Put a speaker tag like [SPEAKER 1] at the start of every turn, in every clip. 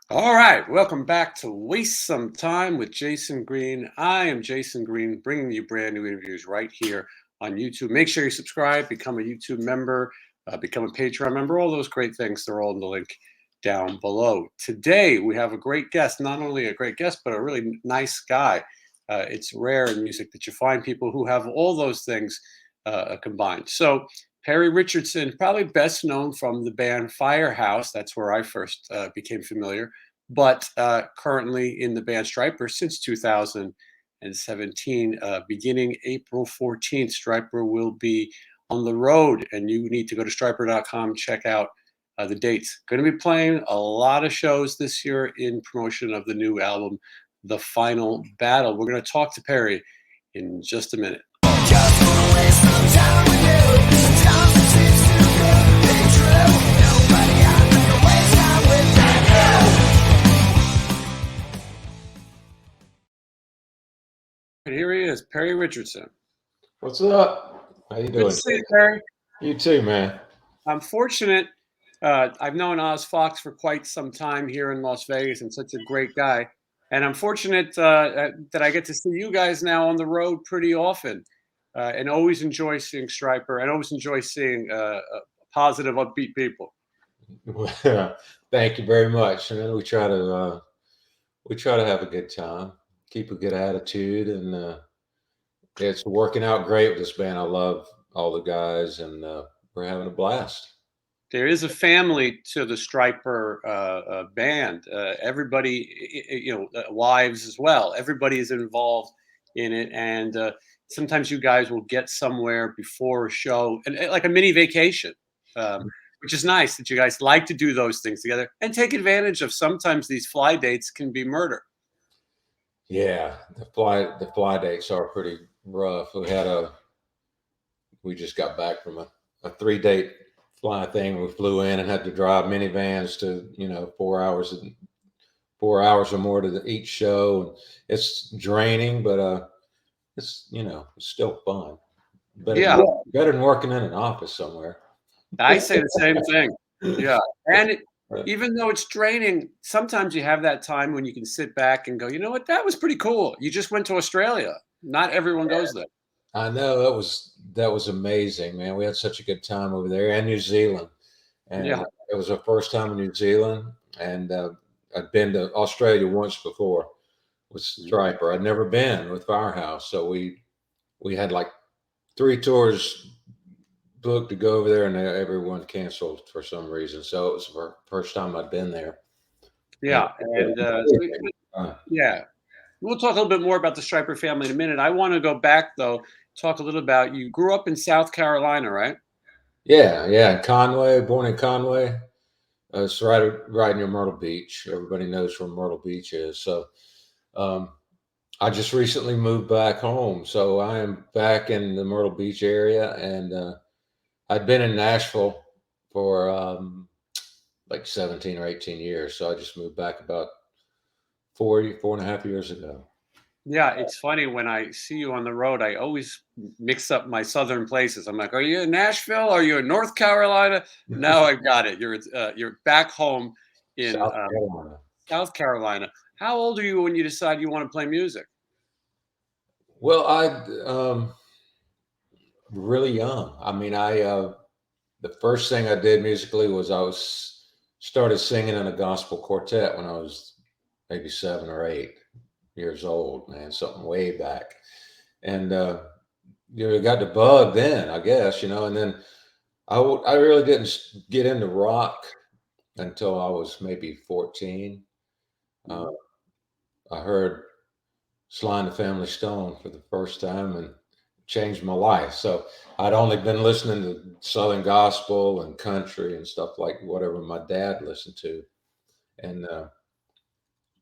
[SPEAKER 1] All right, welcome back to Waste Some Time with Jason Green. I am Jason Green, bringing you brand new interviews right here on YouTube. Make sure you subscribe, become a YouTube member, become a Patreon member, all those great things. They're all in the link down below. Today, we have a great guest, not only a great guest, but a really nice guy. It's rare in music that you find people who have all those things combined. So, Perry Richardson, probably best known from the band Firehouse. That's where I first became familiar, but currently in the band Stryper since 2017. Beginning April 14th, Stryper will be on the road, and you need to go to stryper.com, check out the dates. Going to be playing a lot of shows this year in promotion of the new album, The Final Battle. We're going to talk to Perry in just a minute. Just wanna waste some time with you. Sometimes it seems too good to be true. Nobody out there to waste time with you. Here he is, Perry Richardson.
[SPEAKER 2] What's up? How you doing?
[SPEAKER 1] Good to see you, Perry.
[SPEAKER 2] You too, man.
[SPEAKER 1] I'm fortunate. I've known Oz Fox for quite some time here in Las Vegas, and such a great guy. And I'm fortunate that I get to see you guys now on the road pretty often. And always enjoy seeing Stryper, and always enjoy seeing positive, upbeat people.
[SPEAKER 2] Well, thank you very much. And we try to have a good time, keep a good attitude, and it's working out great with this band. I love all the guys, and we're having a blast.
[SPEAKER 1] There is a family to the Stryper band. Everybody, wives as well. Everybody is involved in it, and sometimes you guys will get somewhere before a show, and like a mini vacation, which is nice that you guys like to do those things together and take advantage of. Sometimes these fly dates can be murder.
[SPEAKER 2] Yeah, the fly dates are pretty rough. We just got back from a 3 date fly thing. We flew in and had to drive minivans to 4 hours or more to each show. It's draining, but it's it's still fun. Better than working in an office somewhere.
[SPEAKER 1] I say the same thing. Yeah, and even though it's draining, sometimes you have that time when you can sit back and go, you know what, that was pretty cool. You just went to Australia. Not everyone goes there.
[SPEAKER 2] I know that was amazing, man. We had such a good time over there, and New Zealand, and
[SPEAKER 1] Yeah.
[SPEAKER 2] it was our first time in New Zealand, and I'd been to Australia once before with Stryper. I'd never been with Firehouse, so we had like 3 tours booked to go over there, and everyone canceled for some reason. So it was the first time I'd been there.
[SPEAKER 1] Yeah, and yeah, we'll talk a little bit more about the Stryper family in a minute. I want to go back though, talk a little about you. Grew up in South Carolina, right?
[SPEAKER 2] Yeah, Conway, born in Conway. It's right near Myrtle Beach. Everybody knows where Myrtle Beach is. So um, I just recently moved back home. So I am back in the Myrtle Beach area, and I'd been in Nashville for like 17 or 18 years. So I just moved back about 4.5 years ago.
[SPEAKER 1] Yeah, it's funny when I see you on the road, I always mix up my southern places. I'm like, "Are you in Nashville? Are you in North Carolina?" Now I've got it. You're back home in
[SPEAKER 2] South Carolina.
[SPEAKER 1] South Carolina. How old are you when you decide you want to play music?
[SPEAKER 2] Well, I really young. I mean, the first thing I did musically was I was started singing in a gospel quartet when I was maybe 7 or 8 years old, man, something way back. And got the bug then, I guess, and then I really didn't get into rock until I was maybe 14. Uh, I heard Sly and the Family Stone for the first time and changed my life. So I'd only been listening to Southern gospel and country and stuff like whatever my dad listened to, and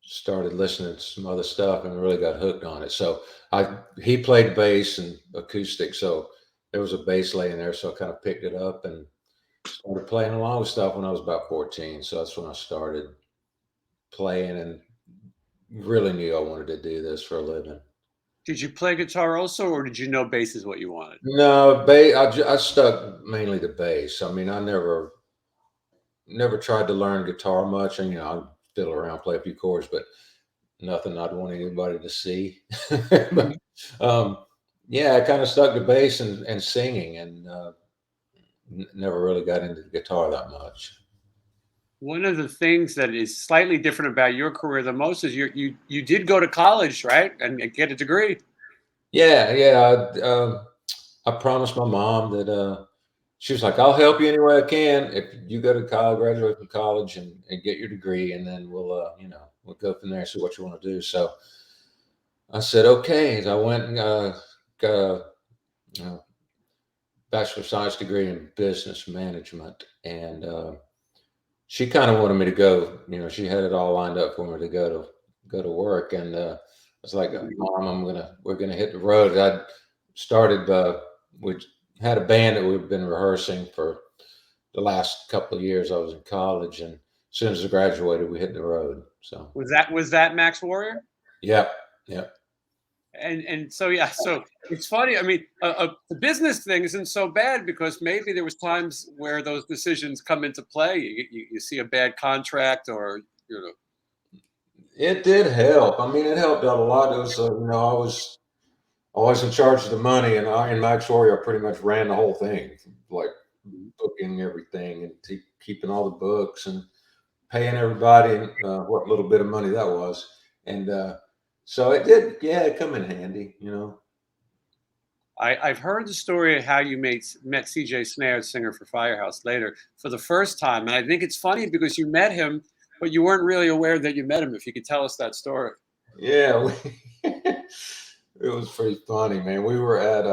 [SPEAKER 2] started listening to some other stuff and really got hooked on it. So he played bass and acoustic, so there was a bass laying there, so I kind of picked it up and started playing along with stuff when I was about 14. So that's when I started playing and really knew I wanted to do this for a living.
[SPEAKER 1] Did you play guitar also, or did you know bass is what you wanted?
[SPEAKER 2] No, I stuck mainly to bass. I mean, I never tried to learn guitar much, and fiddle around, play a few chords, but nothing I'd want anybody to see. But, yeah, I kind of stuck to bass and singing, and never really got into the guitar that much.
[SPEAKER 1] One of the things that is slightly different about your career than most is you did go to college, right, and get a degree.
[SPEAKER 2] Yeah, yeah. I promised my mom that she was like, "I'll help you any way I can if you go to college, graduate from college, and get your degree, and then we'll we'll go from there. See what you want to do." So I said, "Okay." As I went and got a Bachelor of Science degree in business management, and she kind of wanted me to go. She had it all lined up for me to go to work, and I was like, "Mom, we're gonna hit the road." I started. We had a band that we've been rehearsing for the last couple of years. I was in college, and as soon as I graduated, we hit the road. So
[SPEAKER 1] Was that Max Warrior?
[SPEAKER 2] yep, yep.
[SPEAKER 1] And so yeah, so it's funny. I mean, the business thing isn't so bad because maybe there was times where those decisions come into play. You see a bad contract, or
[SPEAKER 2] It did help. I mean, it helped out a lot. It was I was always in charge of the money, and I and Max Warrior pretty much ran the whole thing, like booking everything and keeping all the books and paying everybody what little bit of money that was. And so it did, yeah, it come in handy.
[SPEAKER 1] I've heard the story of how you met CJ Snare, singer for Firehouse, later for the first time, and I think it's funny because you met him, but you weren't really aware that you met him. If you could tell us that story.
[SPEAKER 2] Yeah, it was pretty funny, man. We were at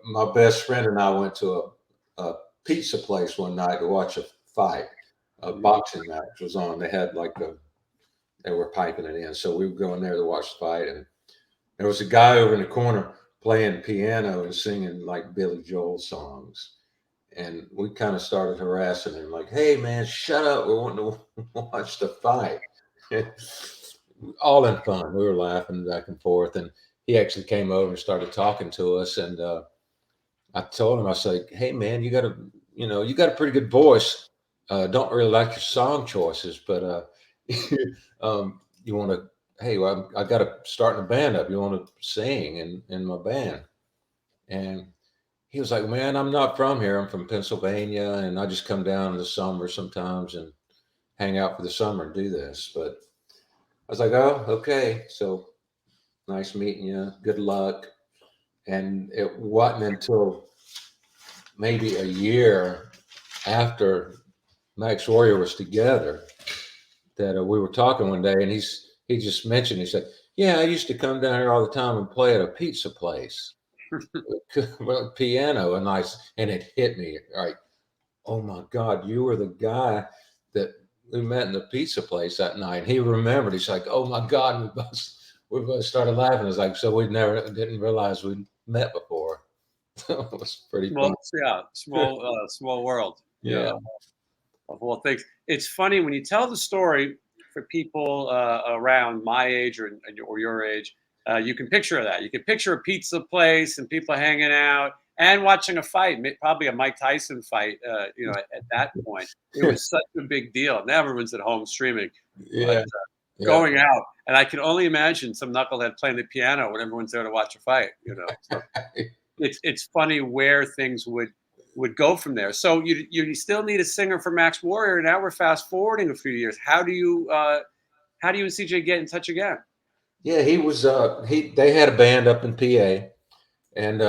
[SPEAKER 2] my best friend and I went to a pizza place one night to watch a fight. A boxing match was on. They had they were piping it in, so we were going there to watch the fight, and there was a guy over in the corner playing piano and singing like Billy Joel songs. And we kind of started harassing him, like, "Hey, man, shut up. We're wanting to watch the fight." All in fun. We were laughing back and forth. And he actually came over and started talking to us. And I told him, I said, "Hey, man, you got a pretty good voice. Don't really like your song choices, but you want to, hey, well, I got to start a band up. You want to sing in my band?" And he was like, "Man, I'm not from here. I'm from Pennsylvania, and I just come down in the summer sometimes and hang out for the summer and do this." But I was like, "Oh, okay. So nice meeting you. Good luck." And it wasn't until maybe a year after Max Warrior was together that we were talking one day, and he just mentioned, he said, "Yeah, I used to come down here all the time and play at a pizza place." Well, piano, and it hit me like, "Oh my God, you were the guy that we met in the pizza place that night." And he remembered. He's like, "Oh my God," and we both started laughing. It's like, so we never didn't realize we'd met before. It was pretty fun.
[SPEAKER 1] Small world.
[SPEAKER 2] Yeah.
[SPEAKER 1] Of all things. It's funny when you tell the story for people around my age or your age. You can picture that. You can picture a pizza place and people hanging out and watching a fight, probably a Mike Tyson fight. At that point, it was such a big deal. Now everyone's at home streaming, but
[SPEAKER 2] Yeah. Yeah.
[SPEAKER 1] going out, and I can only imagine some knucklehead playing the piano when everyone's there to watch a fight. So it's funny where things would go from there. So you still need a singer for Max Warrior. Now we're fast forwarding a few years. How do you and CJ get in touch again?
[SPEAKER 2] Yeah, he was they had a band up in PA, and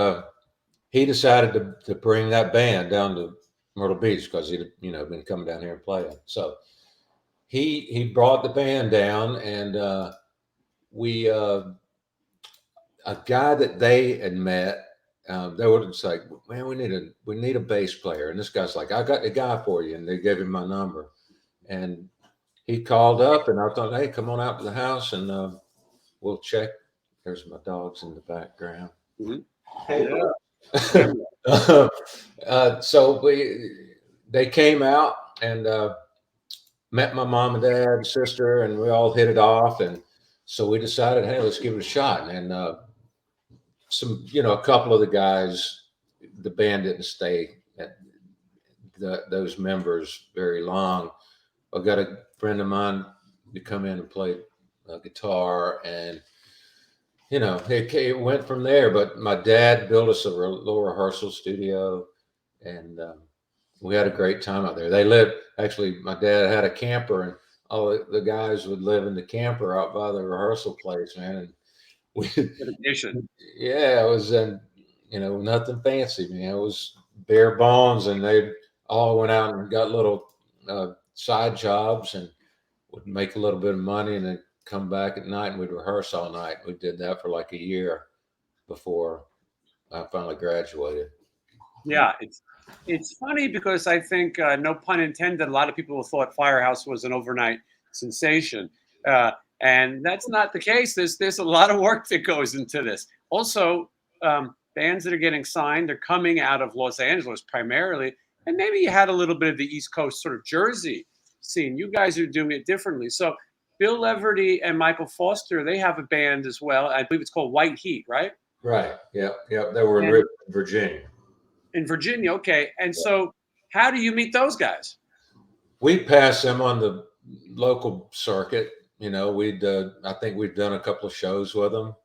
[SPEAKER 2] he decided to bring that band down to Myrtle Beach because he'd been coming down here and playing. So he brought the band down, and we a guy that they had met. They were just like, "Man, we need a bass player." And this guy's like, "I got the guy for you," and they gave him my number. And he called up, and I thought, "Hey, come on out to the house, and we'll check." There's my dogs in the background.
[SPEAKER 1] Mm-hmm.
[SPEAKER 2] Hey,
[SPEAKER 1] Yeah.
[SPEAKER 2] so they came out and met my mom and dad and sister, and we all hit it off. And so we decided, hey, let's give it a shot. And a couple of the guys, the band didn't stay at those members very long. I got a friend of mine to come in and play guitar, and it went from there. But my dad built us a little rehearsal studio, and we had a great time out there. They lived, actually, my dad had a camper, and all the guys would live in the camper out by the rehearsal place, man. And we,
[SPEAKER 1] Dedication.
[SPEAKER 2] yeah, it was, nothing fancy, man. It was bare bones, and they all went out and got little side jobs and would make a little bit of money, and then come back at night and we'd rehearse all night. We did that for like a year before I finally graduated.
[SPEAKER 1] Yeah, it's funny because I think, no pun intended, a lot of people thought Firehouse was an overnight sensation, uh, and that's not the case. There's a lot of work that goes into this. Also, bands that are getting signed, they're coming out of Los Angeles primarily, and maybe you had a little bit of the East Coast sort of Jersey scene. You guys are doing it differently. So Bill Leverty and Michael Foster, they have a band as well. I believe it's called White Heat, right?
[SPEAKER 2] Right. Yep. Yep. They were in
[SPEAKER 1] And
[SPEAKER 2] Virginia.
[SPEAKER 1] in Virginia, okay. And so, how do you meet those guys?
[SPEAKER 2] We passed them on the local circuit. I think we'd done a couple of shows with them,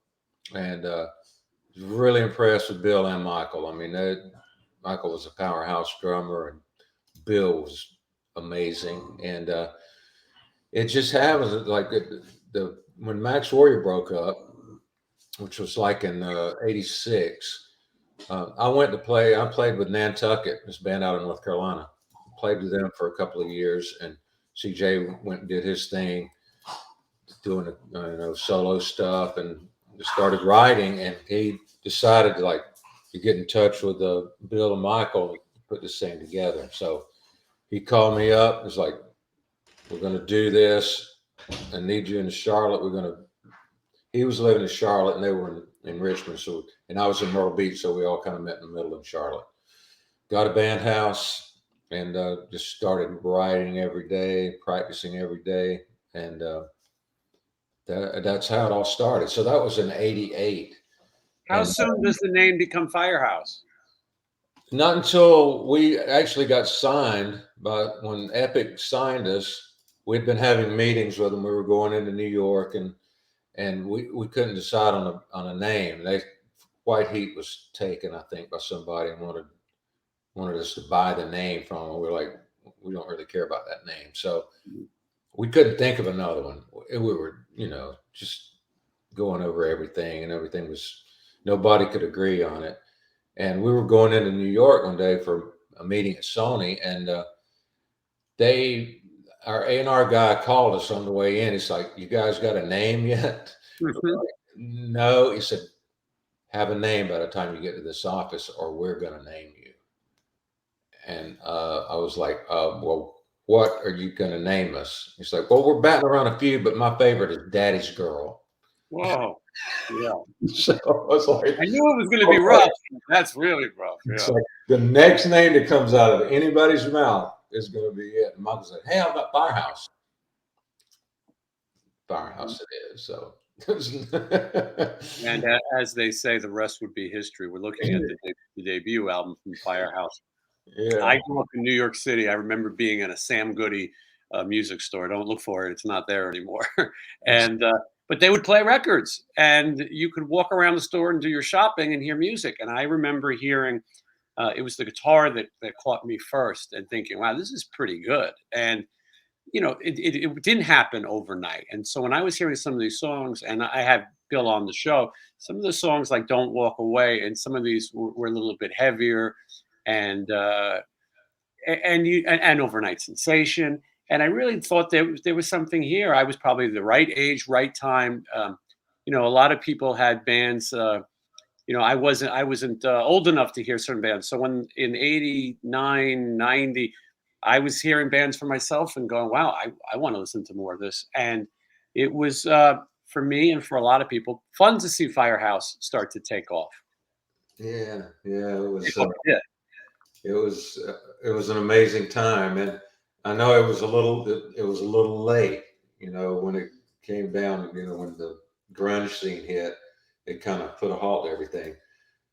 [SPEAKER 2] and was really impressed with Bill and Michael. I mean, Michael was a powerhouse drummer, and Bill was amazing. And it just happens that, like, when Max Warrior broke up, which was like in '86, I went to play. I played with Nantucket, this band out in North Carolina. Played with them for a couple of years, and CJ went and did his thing, doing solo stuff, and started writing. And he decided to get in touch with Bill and Michael and put this thing together. So he called me up. It was like, "We're going to do this. I need you in Charlotte. He was living in Charlotte, and they were in Richmond. And I was in Myrtle Beach, so we all kind of met in the middle in Charlotte. Got a band house, and just started writing every day, practicing every day, and that's how it all started. So that was in '88.
[SPEAKER 1] How
[SPEAKER 2] And
[SPEAKER 1] soon does the name become Firehouse?
[SPEAKER 2] not until we actually got signed, but when Epic signed us, we'd been having meetings with them. We were going into New York, and we couldn't decide on a name. White Heat was taken, I think, by somebody, and wanted us to buy the name from them. We were like, we don't really care about that name, so we couldn't think of another one. We were, just going over everything, and everything was, nobody could agree on it. And we were going into New York one day for a meeting at Sony, and our A&R guy called us on the way in. He's like, "You guys got a name yet?" Like, no. He said, "Have a name by the time you get to this office, or we're going to name you." And I was like, "Well, what are you going to name us?" He's like, "Well, we're batting around a few, but my favorite is Daddy's Girl."
[SPEAKER 1] Whoa. Yeah.
[SPEAKER 2] So I was like,
[SPEAKER 1] I knew it was going to be rough. That's really rough.
[SPEAKER 2] it's
[SPEAKER 1] Yeah.
[SPEAKER 2] like the next name that comes out of anybody's mouth is going to be it. And Michael said, "Hey, how about Firehouse?" Firehouse it is. So,
[SPEAKER 1] And as they say, the rest would be history. We're looking at the debut album from Firehouse.
[SPEAKER 2] yeah,
[SPEAKER 1] I grew up in New York City. I remember being in a Sam Goody music store. Don't look for it; it's not there anymore. And but they would play records, and you could walk around the store and do your shopping and hear music. And I remember hearing it was the guitar that caught me first, and thinking, "Wow, this is pretty good." And it didn't happen overnight. And so when I was hearing some of these songs, and I had Bill on the show, some of the songs like "Don't Walk Away" and some of these were a little bit heavier, and and Overnight Sensation. And I really thought there was something here. I was probably the right age, right time. A lot of people had bands. I wasn't old enough to hear certain bands. So when in '89, '90, I was hearing bands for myself and going, "Wow, I want to listen to more of this." And it was for me and for a lot of people fun to see Firehouse start to take off.
[SPEAKER 2] yeah. It
[SPEAKER 1] I
[SPEAKER 2] was.
[SPEAKER 1] hope it did.
[SPEAKER 2] It was. It was an amazing time, and I know it was a little. It was a little late, when it came down. When the grunge scene hit, it kind of put a halt to everything.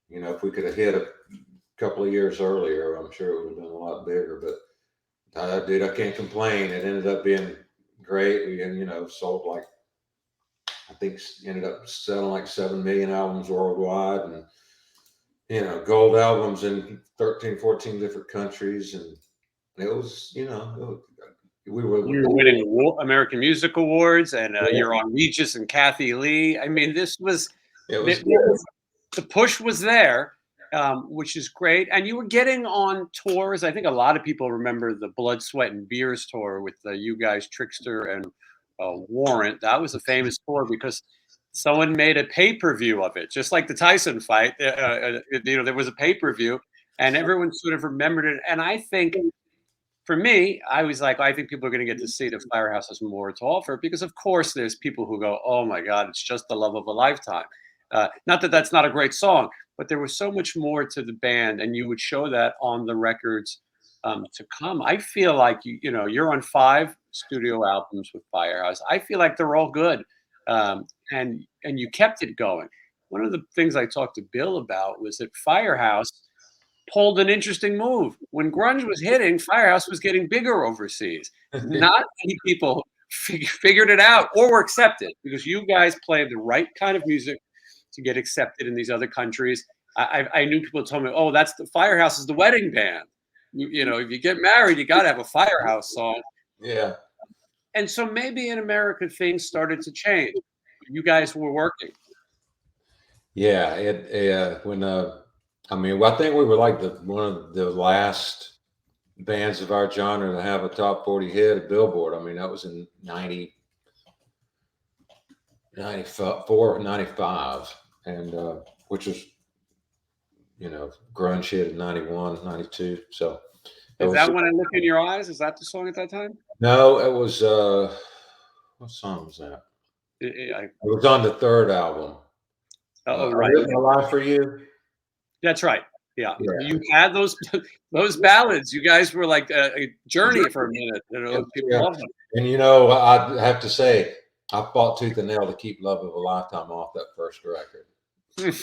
[SPEAKER 2] If we could have hit a couple of years earlier, I'm sure it would have been a lot bigger. But dude, I can't complain. It ended up being great. We, you know, sold like, I think ended up selling like 7 million albums worldwide, and, you know, gold albums in 13, 14 different countries. And it was, you know, we were,
[SPEAKER 1] You're winning American Music Awards, and you're on Regis and Kathy Lee. I mean, this was,
[SPEAKER 2] it was
[SPEAKER 1] the push was there, which is great. And you were getting on tours. I think a lot of people remember the Blood, Sweat, and Beers tour with you guys, Trickster and Warrant. That was a famous tour because someone made a pay-per-view of it, just like the Tyson fight. You know, there was a pay-per-view, and everyone sort of remembered it. And I think, for me, I was like, I think people are going to get to see that Firehouse has more to offer, because, of course, there's people who go, "Oh my God, it's just the love of a lifetime." Not that that's not a great song, but there was so much more to the band, and you would show that on the records to come. I feel like you know, you're on 5 studio albums with Firehouse. I feel like they're all good, and you kept it going. One of the things I talked to Bill about was that Firehouse pulled an interesting move. When grunge was hitting, Firehouse was getting bigger overseas. Not many people figured it out or were accepted, because you guys play the right kind of music to get accepted in these other countries. I knew people told me, "Oh, that's the Firehouse is the wedding band. You know, if you get married, you got to have a Firehouse song."
[SPEAKER 2] yeah.
[SPEAKER 1] And so maybe in America things started to change. You guys were working.
[SPEAKER 2] Yeah, when I mean, well, I think we were like one of the last bands of our genre to have a top 40 hit at Billboard. I mean, that was in 94, 95, and which was, you know, grunge hit in 91, 92. So it
[SPEAKER 1] Is
[SPEAKER 2] was,
[SPEAKER 1] that When I Look in Your Eyes? Is that the song at that time?
[SPEAKER 2] no, it was what song was that? It was on the third album.
[SPEAKER 1] Oh,
[SPEAKER 2] I
[SPEAKER 1] right.
[SPEAKER 2] Live My Life for You.
[SPEAKER 1] That's right. Yeah.
[SPEAKER 2] Yeah.
[SPEAKER 1] You had those those ballads. You guys were like a journey for a minute. You know, people
[SPEAKER 2] Yeah.
[SPEAKER 1] loved
[SPEAKER 2] And, you know, I have to say, I fought tooth and nail to keep Love of a Lifetime off that first record.
[SPEAKER 1] them.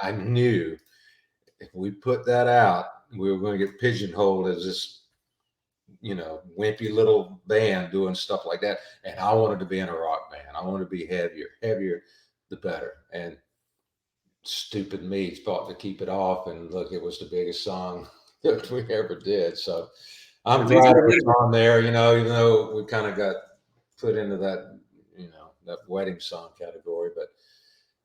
[SPEAKER 2] I knew if we put that out, we were going to get pigeonholed as this, you know, wimpy little band doing stuff like that. And I wanted to be in a rock band. I wanted to be heavier, the better. And stupid me fought to keep it off. And look, it was the biggest song that we ever did. So I'm
[SPEAKER 1] At least
[SPEAKER 2] glad
[SPEAKER 1] we
[SPEAKER 2] it
[SPEAKER 1] did
[SPEAKER 2] was on there, you know, even though we kind of got put into that, you know, that wedding song category. But,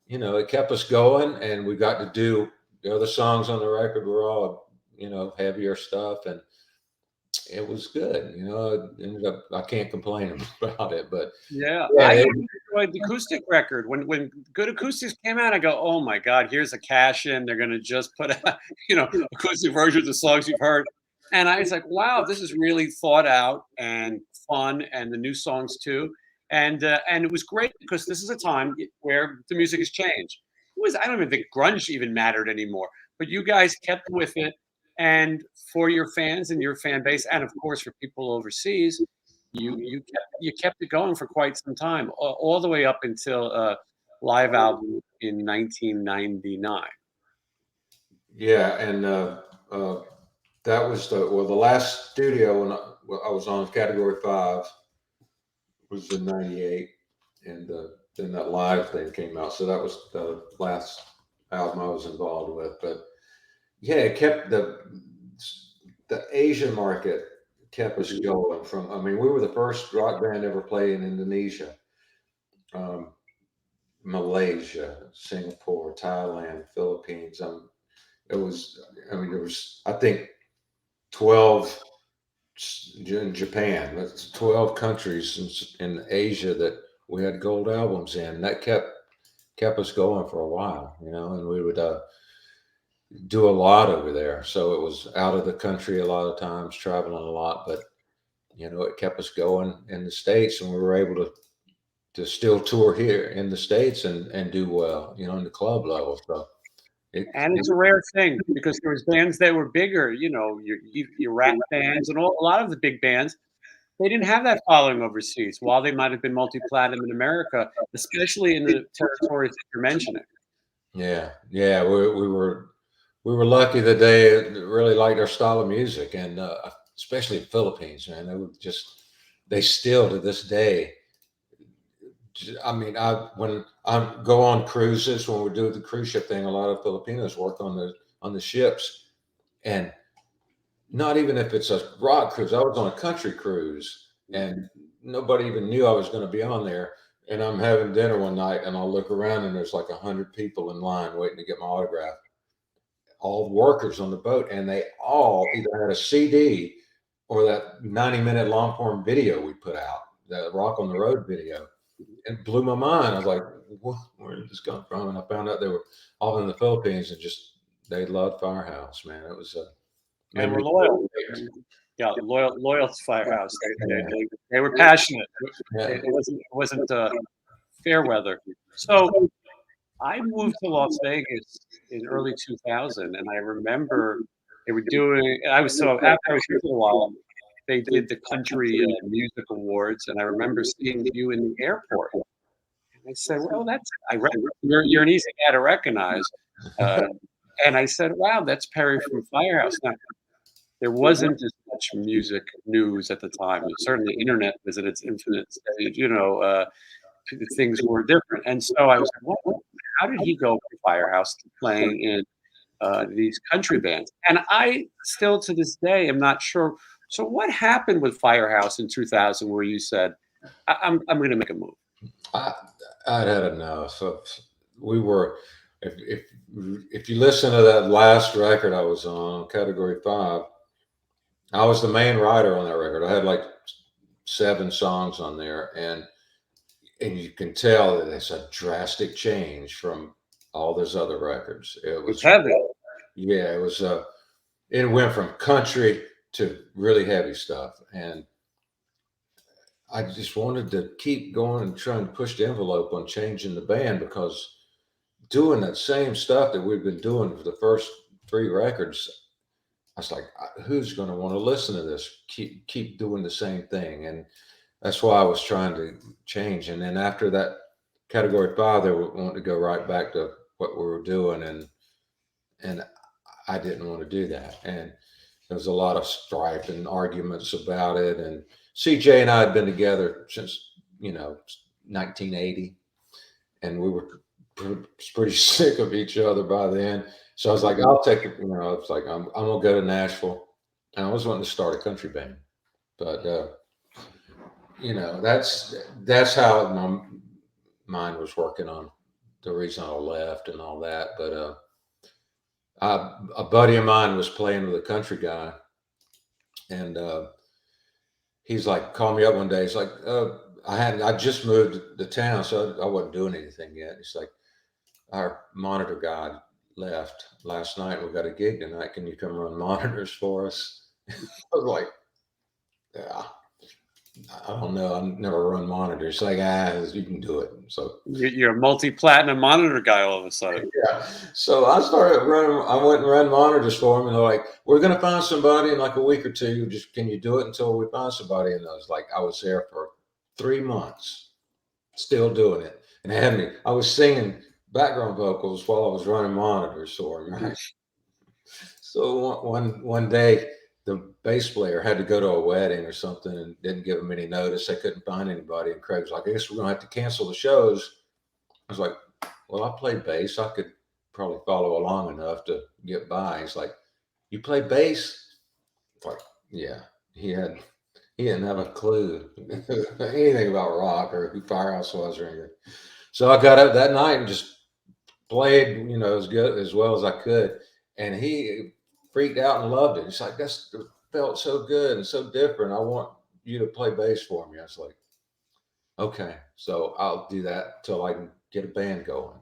[SPEAKER 2] you know, it kept us going, and we got to do the other songs on the record were all, you know, heavier stuff, and it was good. You know, it ended up, I can't complain about it, but
[SPEAKER 1] Yeah,
[SPEAKER 2] yeah,
[SPEAKER 1] I even enjoyed the acoustic record. When good acoustics came out, I go, "Oh my God, here's a cash in. They're gonna just put out, you know, acoustic versions of songs you've heard." And I was like, "Wow, this is really thought out and fun, and the new songs too." And it was great because this is a time where the music has changed. I don't even think grunge even mattered anymore, but you guys kept with it, and for your fans and your fan base, and of course for people overseas, you kept it going for quite some time, all the way up until live album in 1999.
[SPEAKER 2] yeah, and that was the last studio when I was on Category 5 was in '98, and then that live thing came out. So that was the last album I was involved with. But yeah, it kept the Asian market kept us going. From, I mean, we were the first rock band ever play in Indonesia, um, Malaysia, Singapore, Thailand, Philippines. It was, I mean, there was, I think, 12 in Japan. That's 12 countries in Asia that we had gold albums in. That kept us going for a while, you know, and we would do a lot over there. So it was out of the country a lot of times, traveling a lot, but you know, it kept us going in the States, and we were able to still tour here in the States and do well, you know, in the club level. So
[SPEAKER 1] And it's a rare thing because there was bands that were bigger, you know, your rap bands and a lot of the big bands. They didn't have that following overseas. While they might have been multi-platinum in America, especially in the territories that you're mentioning.
[SPEAKER 2] yeah, we were lucky that they really liked our style of music, and especially the Philippines, man. They were just they still to this day. I mean, when I go on cruises, when we do the cruise ship thing, a lot of Filipinos work on the ships, and not even if it's a rock cruise. I was on a country cruise, and nobody even knew I was going to be on there. And I'm having dinner one night, and I'll look around, and there's like 100 people in line waiting to get my autograph. All workers on the boat, and they all either had a CD or that 90-minute long form video we put out, that Rock on the Road video. It blew my mind. I was like, where did this come from? And I found out they were all in the Philippines, and just they loved Firehouse, man. It was
[SPEAKER 1] And we're loyal. Yeah, loyal to Firehouse. They were passionate.
[SPEAKER 2] Yeah.
[SPEAKER 1] It wasn't fair weather. So I moved to Las Vegas in early 2000, and I remember they were doing. After I was here for a while, they did the country music awards, and I remember seeing you in the airport. And I said, "Well, you're an easy guy to recognize." And I said, "Wow, that's Perry from Firehouse." Now, there wasn't as much music news at the time. Certainly, internet was at its infinite stage. Things were different, and so I was like, "What? How did he go from Firehouse to playing in these country bands?" And I still, to this day, am not sure. So, what happened with Firehouse in 2000, where you said, "I'm going to make a move"?
[SPEAKER 2] I'd had enough. We were, if you listen to that last record I was on, Category 5, I was the main writer on that record. I had like 7 songs on there, and you can tell that it's a drastic change from all those other records. It was
[SPEAKER 1] heavy.
[SPEAKER 2] Yeah, it was. It went from country to really heavy stuff, and I just wanted to keep going and trying to push the envelope on changing the band, because doing that same stuff that we've been doing for the first 3 records, I was like, who's going to want to listen to this? Keep doing the same thing, and that's why I was trying to change. And then after that Category 5, they wanted to go right back to what we were doing, and I didn't want to do that. And there was a lot of strife and arguments about it. And CJ and I had been together since 1980, and we were pretty sick of each other by then. So I was like, I'll take it. It's like I'm gonna go to Nashville, and I was wanting to start a country band, but that's how my mind was working on the reason I left and all that. But a buddy of mine was playing with a country guy, and he's like, called me up one day. He's like, I just moved to town, so I wasn't doing anything yet. He's like, our monitor guy left last night. We got a gig tonight. Can you come run monitors for us? I was like, yeah, I don't know. I've never run monitors. It's like, you can do it. So
[SPEAKER 1] you're a multi-platinum monitor guy all of a sudden.
[SPEAKER 2] Yeah. So I started running. I went and ran monitors for them, and they're like, "We're going to find somebody in like a week or two. Just can you do it until we find somebody?" And I was there for 3 months, still doing it, and they had me. I was singing background vocals while I was running monitors for them. Right? So one day, the bass player had to go to a wedding or something and didn't give him any notice. They couldn't find anybody, and Craig's like, "I guess we're going to have to cancel the shows." I was like, "Well, I play bass. I could probably follow along enough to get by." He's like, "You play bass?" It's like, yeah. He didn't have a clue anything about rock or who Firehouse was or anything. So I got up that night and just played, as well as I could. And he freaked out and loved it. He's like, "That felt so good and so different. I want you to play bass for me." I was like, "Okay, so I'll do that till I can get a band going."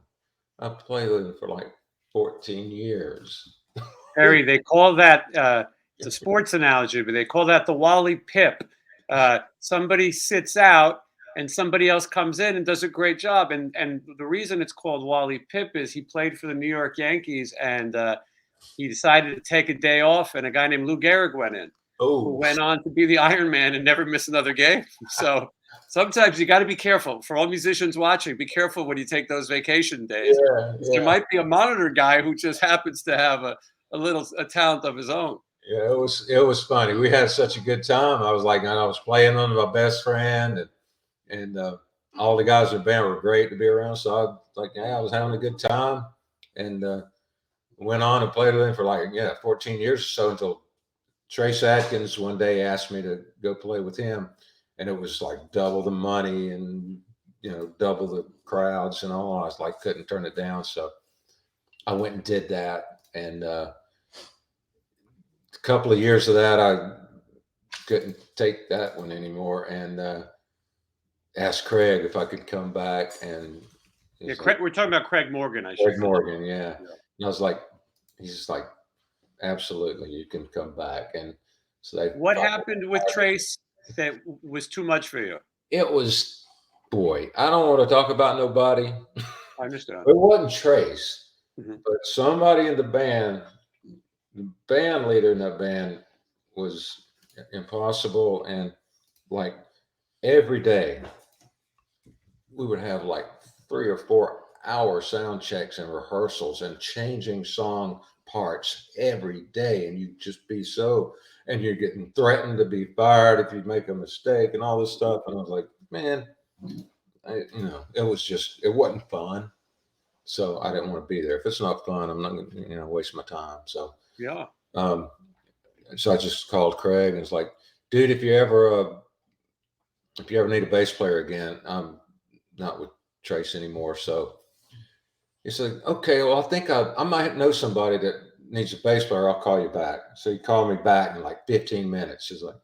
[SPEAKER 2] I played with them for like 14 years.
[SPEAKER 1] Harry, they call that it's a sports analogy, but they call that the Wally Pip. Somebody sits out and somebody else comes in and does a great job. And the reason it's called Wally Pip is he played for the New York Yankees, and he decided to take a day off, and a guy named Lou Gehrig went in, who went on to be the Iron Man and never miss another game. So sometimes you got to be careful. For all musicians watching, be careful when you take those vacation days.
[SPEAKER 2] Yeah.
[SPEAKER 1] There might be a monitor guy who just happens to have a talent of his own.
[SPEAKER 2] Yeah, it was funny. We had such a good time. I was like, I was playing with my best friend, and all the guys in the band were great to be around. So I was like, yeah, I was having a good time, and went on and played with him for like 14 years or so until Trace Adkins one day asked me to go play with him, and it was like double the money and double the crowds and all. I was like, couldn't turn it down, so I went and did that, and a couple of years of that, I couldn't take that one anymore, and asked Craig if I could come back, and
[SPEAKER 1] Yeah, Craig, we're talking about Craig Morgan.
[SPEAKER 2] Craig Morgan, yeah. And I was like, he's just like, absolutely, you can come back. And so they.
[SPEAKER 1] What happened with Trace that was too much for you?
[SPEAKER 2] It was, boy, I don't want to talk about nobody.
[SPEAKER 1] I understand.
[SPEAKER 2] It wasn't Trace,
[SPEAKER 1] Mm-hmm.
[SPEAKER 2] but somebody in the band leader in that band was impossible. And like every day, we would have like 3 or 4 hour sound checks and rehearsals and changing song parts every day. And you just be and you're getting threatened to be fired if you make a mistake and all this stuff. And I was like, man, it wasn't fun. So I didn't want to be there. If it's not fun, I'm not going to, waste my time. So,
[SPEAKER 1] yeah.
[SPEAKER 2] So I just called Craig and it's like, dude, if you ever need a bass player again, I'm not with Trace anymore. So he said, okay, well, I think I might know somebody that needs a bass player. I'll call you back. So he called me back in like 15 minutes. He's like,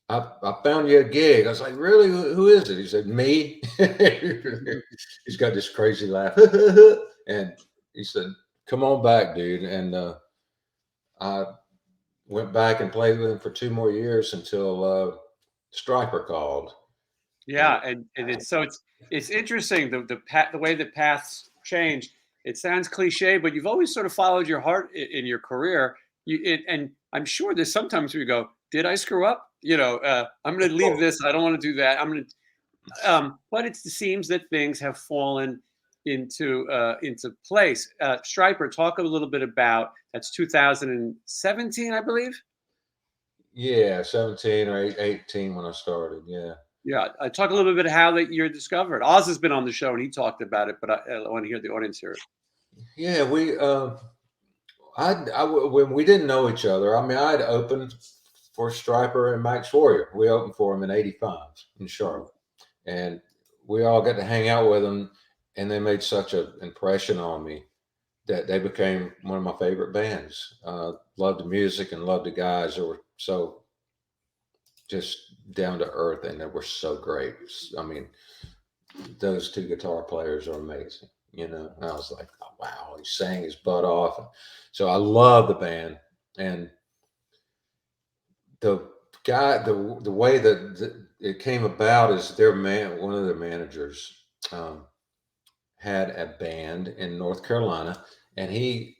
[SPEAKER 2] I found you a gig. I was like, really? Who is it? He said, me. He's got this crazy laugh. And he said, come on back, dude. And I went back and played with him for 2 more years until Stryper called.
[SPEAKER 1] Yeah, and it's interesting the way the paths change. It sounds cliche, but you've always sort of followed your heart in your career. And I'm sure there's sometimes where you go, "Did I screw up? I'm going to leave this. I don't want to do that. I'm going to." But it seems that things have fallen into place. Stryper, talk a little bit about that's 2017, I believe.
[SPEAKER 2] Yeah, 17 or 18 when I started. Yeah.
[SPEAKER 1] Yeah, talk a little bit how that you're discovered. Oz has been on the show and he talked about it, but I want to hear the audience hear it.
[SPEAKER 2] Yeah, when we didn't know each other, I mean, I'd opened for Stryper and Max Warrior. We opened for him in '85 in Charlotte, and we all got to hang out with them, and they made such an impression on me that they became one of my favorite bands. Loved the music and loved the guys that were so just down to earth, and they were so great. I mean, those 2 guitar players are amazing. And I was like, oh, wow, he sang his butt off. So I love the band, and the guy, the way that it came about is one of their managers had a band in North Carolina, and he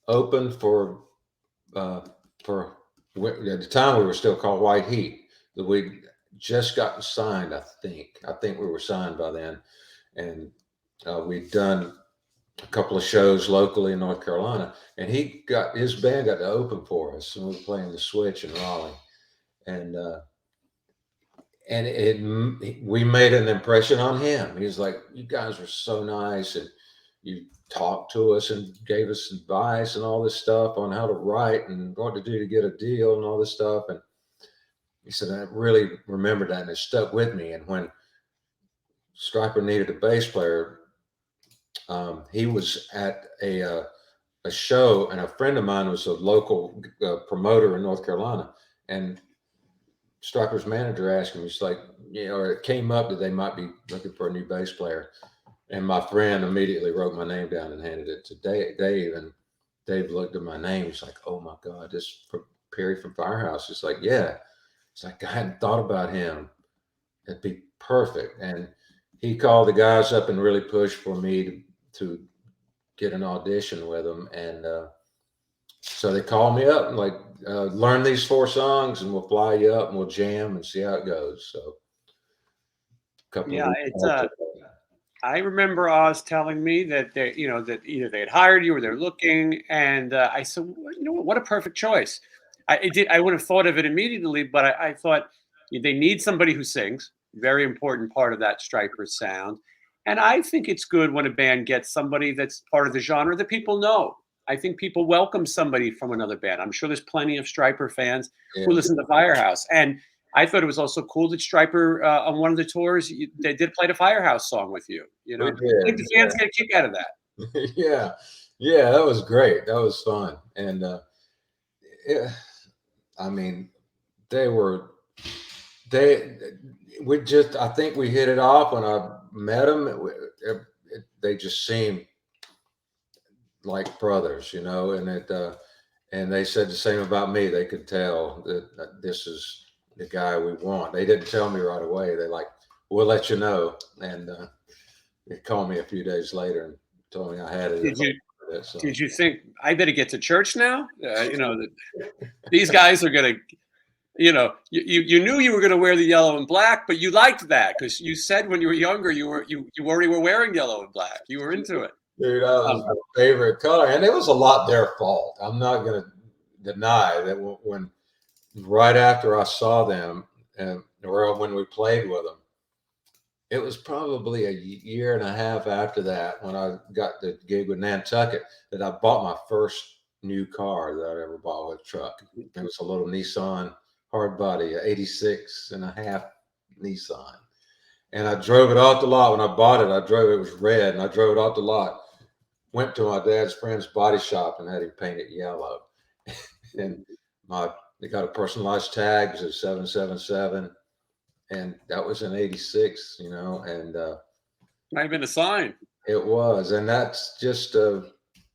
[SPEAKER 2] opened for at the time we were still called White Heat. We just gotten signed, I think we were signed by then, and we'd done a couple of shows locally in North Carolina, and his band got to open for us, and we were playing the Switch in Raleigh, and we made an impression on him. He was like, you guys were so nice, and you talked to us and gave us advice and all this stuff on how to write and what to do to get a deal and all this stuff. And he said, I really remembered that, and it stuck with me. And when Stryper needed a bass player, he was at a show, and a friend of mine was a local promoter in North Carolina, and Stryper's manager asked him, he's like, or it came up that they might be looking for a new bass player. And my friend immediately wrote my name down and handed it to Dave. And Dave looked at my name. He's like, oh my God, this Perry from Firehouse. It's like, yeah. It's like, I hadn't thought about him. It'd be perfect. And he called the guys up and really pushed for me to get an audition with them. And so they called me up and like, learn these 4 songs and we'll fly you up and we'll jam and see how it goes. So
[SPEAKER 1] Yeah, I remember Oz telling me that they, that either they had hired you or they're looking, and I said, "Well, what a perfect choice." I would have thought of it immediately, but I thought they need somebody who sings. Very important part of that Stryper sound, and I think it's good when a band gets somebody that's part of the genre that people know. I think people welcome somebody from another band. I'm sure there's plenty of Stryper fans who
[SPEAKER 2] Yeah,
[SPEAKER 1] listen to Firehouse, and I thought it was also cool that Stryper on one of the tours they did play the Firehouse song with you.
[SPEAKER 2] we
[SPEAKER 1] I think
[SPEAKER 2] did.
[SPEAKER 1] the fans get a kick out of that.
[SPEAKER 2] Yeah, yeah, that was great. That was fun, and yeah, I mean, they were they we just I think we hit it off when I met them. They just seemed like brothers, and they said the same about me. They could tell that this is the guy we want. They didn't tell me right away. They like, we'll let you know, and they called me a few days later and told me I had it.
[SPEAKER 1] Did you
[SPEAKER 2] So
[SPEAKER 1] did you think I better get to church now? These guys are gonna. You knew you were going to wear the yellow and black, but you liked that because you said when you were younger you already were wearing yellow and black. You were into it.
[SPEAKER 2] dude, that was
[SPEAKER 1] Um,
[SPEAKER 2] my favorite color, and it was a lot their fault. I'm not going to deny that when right after I saw them, and or when we played with them, it was probably a year and a half after that when I got the gig with Nantucket that I bought my first new car that I ever bought with a truck. It was a little Nissan hard body, a 86 and a half Nissan. And I drove it off the lot. When I bought it, it was red, and I drove it off the lot. Went to my dad's friend's body shop and had him paint it yellow. And they got a personalized tag. It was a 777. And that was in 86, and
[SPEAKER 1] might have been a sign.
[SPEAKER 2] it was. And that's just,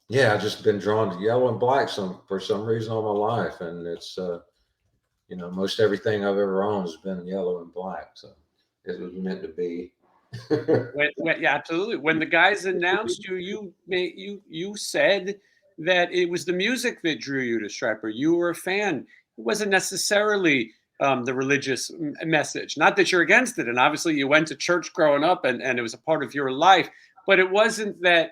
[SPEAKER 2] yeah, I've just been drawn to yellow and black for some reason all my life. And it's, most everything I've ever owned has been yellow and black. So it was meant to be.
[SPEAKER 1] Yeah, absolutely. When the guys announced you, you said that it was the music that drew you to Stryper. You were a fan. It wasn't necessarily the religious message. Not that you're against it, and obviously you went to church growing up, and it was a part of your life. But it wasn't that.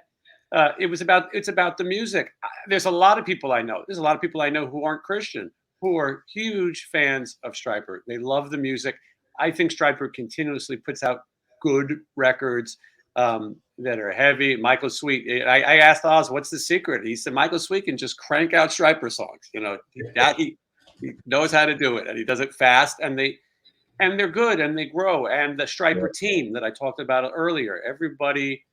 [SPEAKER 1] It's about the music. There's a lot of people I know. There's a lot of people I know who aren't Christian who are huge fans of Stryper. They love the music. I think Stryper continuously puts out good records that are heavy. Michael Sweet. I asked Oz, "What's the secret?" He said, "Michael Sweet can just crank out Stryper songs. He knows how to do it, and he does it fast. And they're good, and they grow. And the Stryper team that I talked about earlier, everybody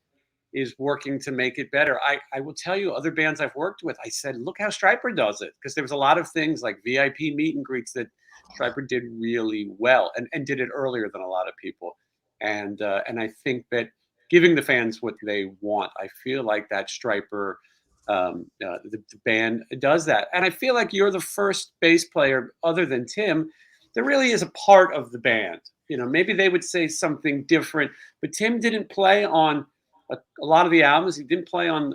[SPEAKER 1] is working to make it better. I will tell you, other bands I've worked with, I said, look how Stryper does it, because there was a lot of things like VIP meet and greets that Stryper did really well, and did it earlier than a lot of people. And I think that giving the fans what they want, I feel like that Stryper the band does that. And I feel like you're the first bass player other than Tim that really is a part of the band. Maybe they would say something different, but Tim didn't play on a lot of the albums. He didn't play on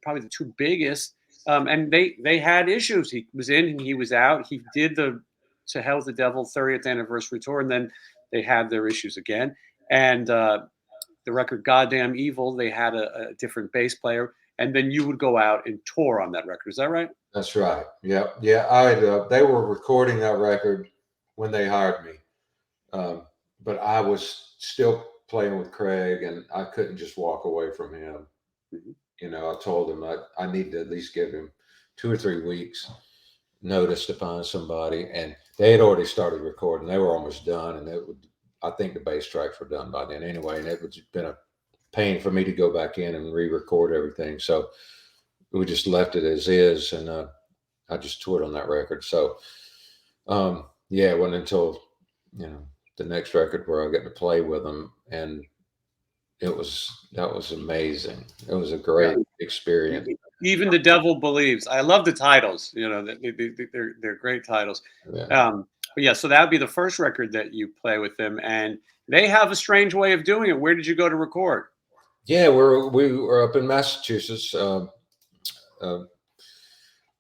[SPEAKER 1] probably the two biggest, and they had issues. He was in and he was out. He did the "To Hell with the Devil" 30th anniversary tour, and then they had their issues again. And the record "Goddamn Evil," they had a different bass player, and then you would go out and tour on that record. Is that right?
[SPEAKER 2] That's right. Yeah. Yeah. They were recording that record when they hired me. But I was still playing with Craig, and I couldn't just walk away from him.
[SPEAKER 1] Mhm.
[SPEAKER 2] I told him I need to at least give him 2 or 3 weeks notice to find somebody. And they had already started recording. They were almost done. And I think the bass tracks were done by then anyway. And it would been a pain for me to go back in and re-record everything. So we just left it as is. And I just toured on that record. So, yeah, it wasn't until, the next record where I got to play with them, and that was amazing. It was a
[SPEAKER 1] Yeah.
[SPEAKER 2] great experience.
[SPEAKER 1] Even the Devil Believes. I love the titles. They're great titles.
[SPEAKER 2] Yeah,
[SPEAKER 1] But yeah, so that would be the first record that you play with them, and they have a strange way of doing it. Where did you go to record?
[SPEAKER 2] yeah. We were up in Massachusetts. Uh,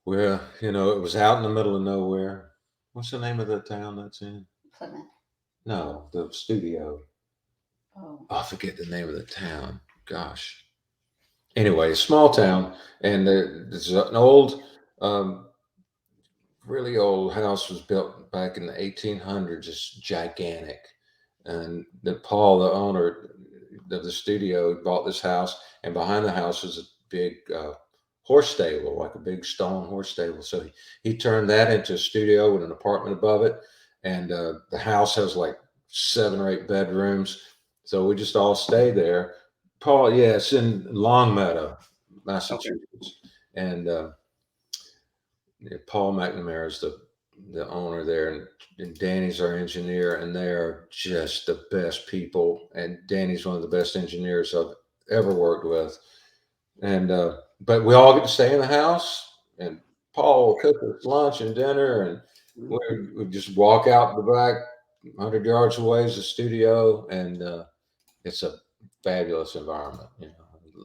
[SPEAKER 2] where it was out in the middle of nowhere. What's the name of the town that's in?
[SPEAKER 3] Plymouth.
[SPEAKER 2] No, the studio.
[SPEAKER 3] Oh.
[SPEAKER 2] I forget the name of the town. Gosh. Anyway, small town, and there's an old, really old house was built back in the 1800s. It's gigantic, and Paul, the owner of the studio, bought this house, and behind the house was a big horse stable, like a big stone horse stable. So he turned that into a studio with an apartment above it, and the house has like 7 or 8 bedrooms. So we just all stay there. Paul, yeah, it's in Longmeadow,
[SPEAKER 1] Okay.
[SPEAKER 2] Massachusetts, and Paul McNamara is the owner there, and Danny's our engineer, and they're just the best people. And Danny's one of the best engineers I've ever worked with. And but we all get to stay in the house, and Paul will cook us lunch and dinner, and we just walk out the back 100 yards away is the studio, and it's a fabulous environment. You know,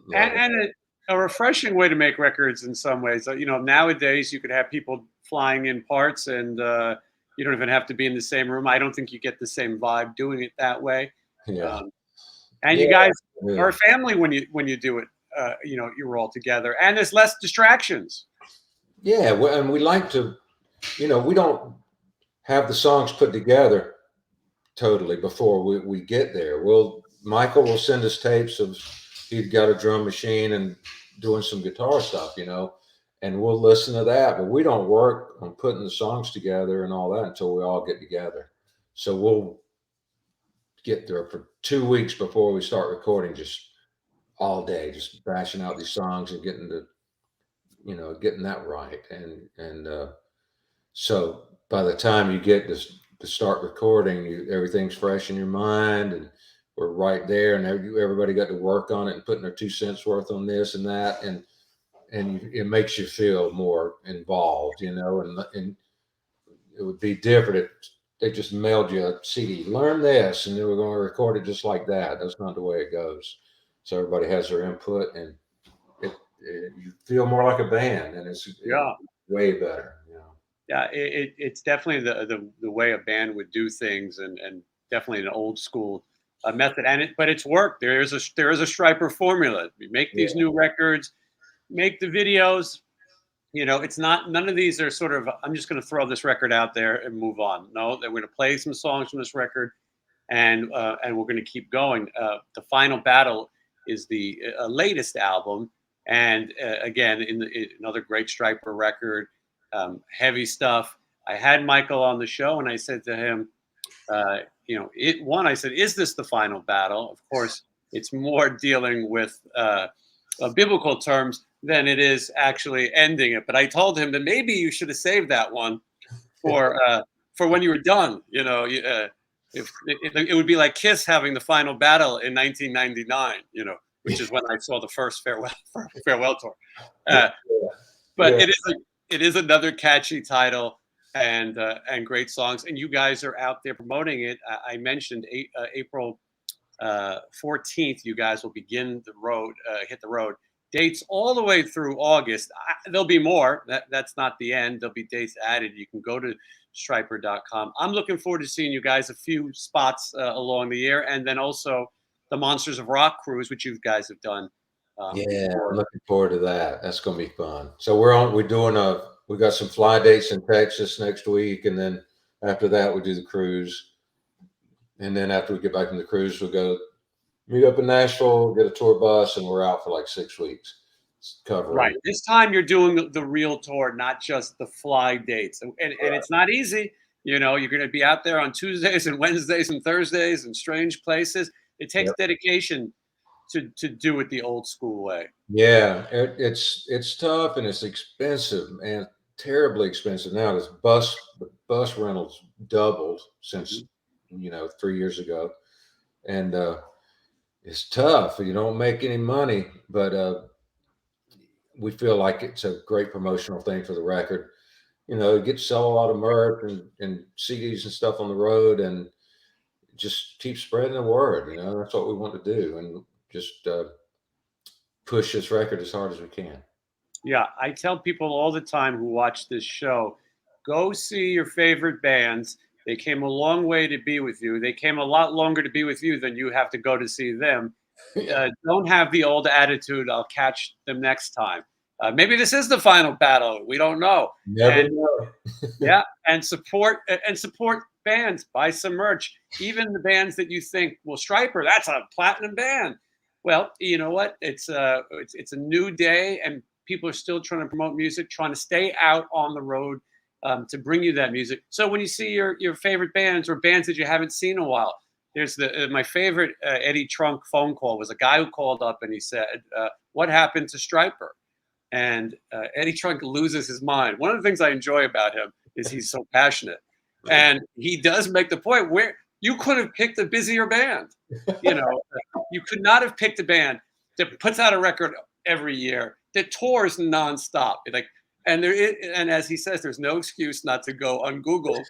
[SPEAKER 2] love it.
[SPEAKER 1] And a refreshing way to make records in some ways. You know, nowadays you could have people flying in parts, and you don't even have to be in the same room. I don't think you get the same vibe doing it that way.
[SPEAKER 2] Yeah,
[SPEAKER 1] Um, and you
[SPEAKER 2] yeah,
[SPEAKER 1] guys are
[SPEAKER 2] yeah.
[SPEAKER 1] a family when you do it. You know, you're all together, and there's less distractions.
[SPEAKER 2] Yeah, well, and we like to, you know, we don't have the songs put together totally before we get there. Michael will send us tapes of he's got a drum machine and doing some guitar stuff, you know, and we'll listen to that. But we don't work on putting the songs together and all that until we all get together. So we'll get there for 2 weeks before we start recording, just all day, just bashing out these songs and getting that right. And so by the time you get to start recording, everything's fresh in your mind, and we're right there, and everybody got to work on it and putting their 2 cents worth on this and that, and it makes you feel more involved, you know. And it would be different if they just mailed you a CD, learn this, and they were going to record it just like that. That's not the way it goes. So everybody has their input, and you feel more like a band, and it's
[SPEAKER 1] Yeah.
[SPEAKER 2] way better, you know.
[SPEAKER 1] Yeah, it's definitely the way a band would do things, and definitely an old school method. But it's worked. There is a Stryper formula. We make these new records, make the videos. You know, it's not none of these are sort of I'm just going to throw this record out there and move on. No, they're going to play some songs from this record, and we're going to keep going. The Final Battle is the latest album, and again, another great Stryper record, heavy stuff. I had Michael on the show, and I said to him, I said, "Is this the final battle?" Of course, it's more dealing with biblical terms than it is actually ending it. But I told him that maybe you should have saved that one for when you were done. You know, if it would be like Kiss having the final battle in 1999. You know, which is when I saw the first farewell tour. But
[SPEAKER 2] Yeah.
[SPEAKER 1] it is another catchy title and great songs. And you guys are out there promoting it. I mentioned April 14th. You guys will begin hit the road. Dates all the way through August. There'll be more. That's not the end. There'll be dates added. You can go to Stryper.com. I'm looking forward to seeing you guys a few spots along the year, and then also the Monsters of Rock cruise, which you guys have done.
[SPEAKER 2] Yeah,
[SPEAKER 1] Before.
[SPEAKER 2] I'm looking forward to that. That's gonna be fun. So we got some fly dates in Texas next week, and then after that we do the cruise. And then after we get back from the cruise, we'll go meet up in Nashville, get a tour bus, and we're out for like 6 weeks
[SPEAKER 1] Right.
[SPEAKER 2] covering.
[SPEAKER 1] This time you're doing the real tour, not just the fly dates. And it's not easy. You know, you're going to be out there on Tuesdays and Wednesdays and Thursdays in strange places. It takes
[SPEAKER 2] Yep.
[SPEAKER 1] dedication to do it the old school way.
[SPEAKER 2] Yeah, it's tough and it's expensive, and terribly expensive now. The bus rentals doubled since
[SPEAKER 1] Mhm.
[SPEAKER 2] 3 years ago, and it's tough. You don't make any money, but we feel like it's a great promotional thing for the record. You know, get to sell a lot of merch and CDs and stuff on the road, and just keep spreading the word. You know, that's what we want to do, and just push this record as hard as we can.
[SPEAKER 1] Yeah, I tell people all the time who watch this show, go see your favorite bands, They came a long way to be with you. They came a lot longer to be with you than you have to go to see them. Don't have the old attitude. I'll catch them next time. Maybe this is the final battle. We don't know.
[SPEAKER 2] Never know.
[SPEAKER 1] Yeah, and support bands. Buy some merch. Even the bands that you think, well, Stryper, that's a platinum band. Well, you know what? It's a new day, and people are still trying to promote music, trying to stay out on the road to bring you that music. So when you see your favorite bands or bands that you haven't seen in a while, there's my favorite Eddie Trunk phone call was a guy who called up and he said, "What happened to Stryper?" And Eddie Trunk loses his mind. One of the things I enjoy about him is he's so passionate, and he does make the point where you could have picked a busier band. You know, you could not have picked a band that puts out a record every year that tours nonstop. Like, and as he says, there's no excuse not to go on Google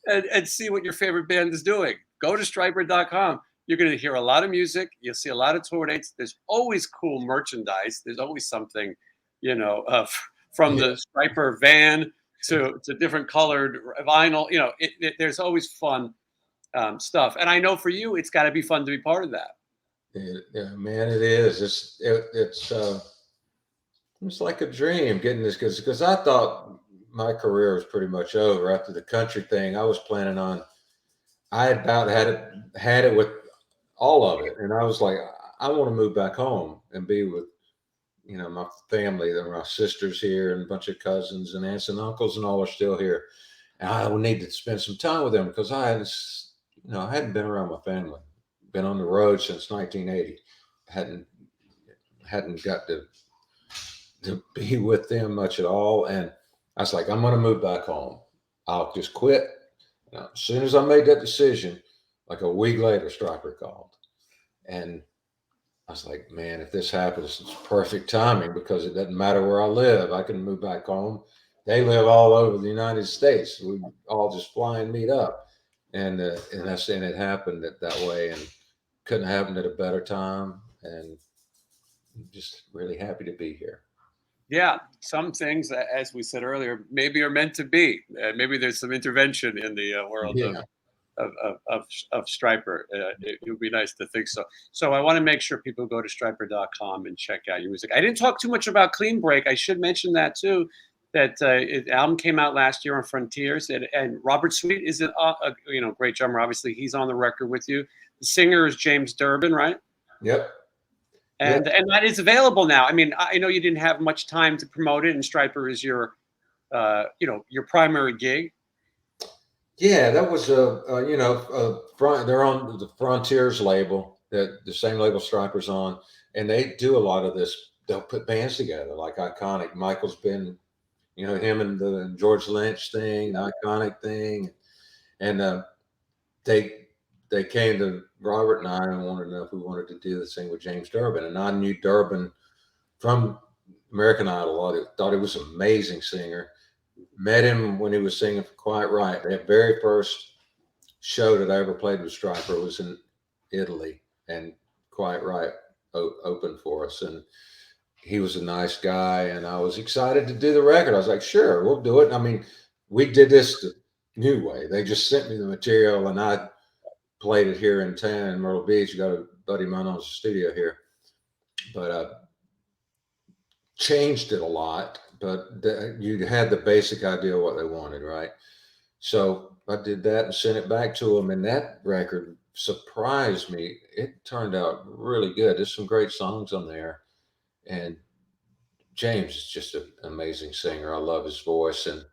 [SPEAKER 1] and see what your favorite band is doing. Go to Stryper.com. You're going to hear a lot of music. You'll see a lot of tour dates. There's always cool merchandise. There's always something, from the Stryper van to different colored vinyl. There's always fun stuff. And I know for you, it's got to be fun to be part of that.
[SPEAKER 2] Yeah, man, it is. It's like a dream getting this because I thought my career was pretty much over after the country thing. I was planning on. I had about had it with all of it, and I was like, I want to move back home and be with my family. There were my sisters here and a bunch of cousins and aunts and uncles and all are still here. And I would need to spend some time with them because I hadn't been around my family, been on the road since 1980, hadn't got to be with them much at all. And I was like, I'm going to move back home. I'll just quit. Now, as soon as I made that decision, like a week later, Stryper called. And I was like, man, if this happens, it's perfect timing because it doesn't matter where I live. I can move back home. They live all over the United States. We all just fly and meet up. And it happened that way and couldn't happen at a better time. And I'm just really happy to be here.
[SPEAKER 1] Yeah, some things, as we said earlier, maybe are meant to be. Maybe there's some intervention in the world of Stryper. It would be nice to think so. So I want to make sure people go to Stryper.com and check out your music. I didn't talk too much about Clean Break. I should mention that too. That album came out last year on Frontiers, and Robert Sweet is a great drummer. Obviously, he's on the record with you. The singer is James Durbin, right?
[SPEAKER 2] Yep.
[SPEAKER 1] And that is available now. I mean, I know you didn't have much time to promote it, and Stryper is your primary gig.
[SPEAKER 2] Yeah, that was they're on the Frontiers label, that the same label Stryper's on, and they do a lot of this. They'll put bands together like Iconic. Michael's been, him and the George Lynch thing, the Iconic thing, and they came to Robert and I and wanted to know if we wanted to do the thing with James Durbin, and I knew Durbin from American Idol. Thought he was an amazing singer. Met him when he was singing for Quite Right. The very first show that I ever played with Stryper was in Italy, and Quite Right opened for us. And he was a nice guy, and I was excited to do the record. I was like, sure, we'll do it. I mean, we did this the new way. They just sent me the material, and I played it here in town in Myrtle Beach. Got a buddy of mine owns a studio here, but changed it a lot. But you had the basic idea of what they wanted, right? So I did that and sent it back to them, and that record surprised me. It turned out really good. There's some great songs on there, and James is just an amazing singer. I love his voice, and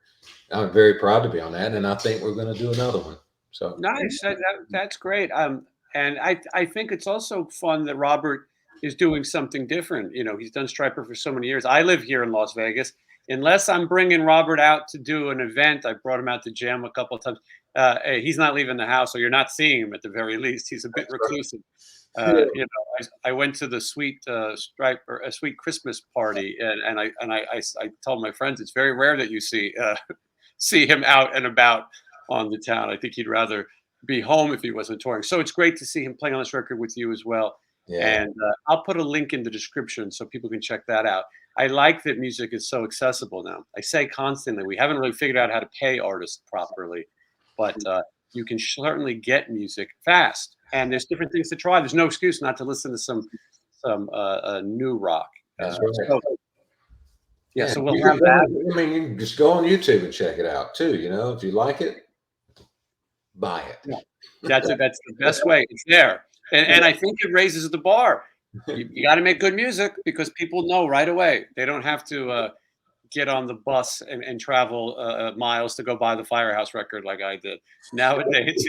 [SPEAKER 2] I'm very proud to be on that. And I think we're going to do another one. So
[SPEAKER 1] nice. That's great. And I think it's also fun that Robert is doing something different. He's done Stryper for so many years. I live here in Las Vegas. Unless I'm bringing Robert out to do an event, I brought him out to jam a couple of times. He's not leaving the house, so you're not seeing him at the very least. He's a bit reclusive. I went to the Sweet Stryper, a Sweet Christmas party, and I told my friends it's very rare that you see him out and about on the town. I think he'd rather be home if he wasn't touring. So it's great to see him playing on this record with you as well. Yeah. And I'll put a link in the description so people can check that out. I like that music is so accessible now. I say constantly, we haven't really figured out how to pay artists properly, but you can certainly get music fast. And there's different things to try. There's no excuse not to listen to some new rock.
[SPEAKER 2] That's right.
[SPEAKER 1] So, yeah, so we'll
[SPEAKER 2] you
[SPEAKER 1] have
[SPEAKER 2] can
[SPEAKER 1] that.
[SPEAKER 2] I mean, you can just go on YouTube and check it out too. You know, if you like it, buy it.
[SPEAKER 1] Yeah. That's the best way. It's there, and I think it raises the bar. You got to make good music because people know right away. They don't have to get on the bus and travel miles to go buy the Firehouse record like I did. Nowadays,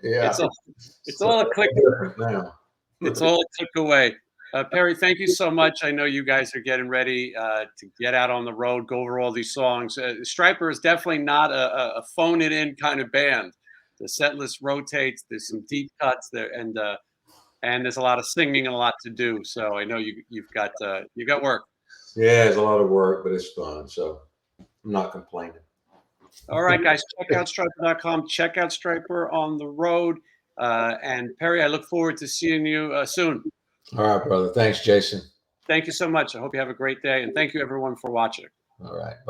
[SPEAKER 2] Yeah,
[SPEAKER 1] it's all a click.
[SPEAKER 2] different now.
[SPEAKER 1] It's all a click away. Perry, thank you so much. I know you guys are getting ready to get out on the road, go over all these songs. Stryper is definitely not a phone it in kind of band. The set list rotates. There's some deep cuts there, and there's a lot of singing and a lot to do. So I know you've got work.
[SPEAKER 2] Yeah, it's a lot of work, but it's fun. So I'm not complaining.
[SPEAKER 1] All right, guys, check out Stryper.com. Check out Stryper on the road. And Perry, I look forward to seeing you soon.
[SPEAKER 2] All right, brother. Thanks, Jason.
[SPEAKER 1] Thank you so much. I hope you have a great day, and thank you everyone for watching.
[SPEAKER 2] All right. Bye.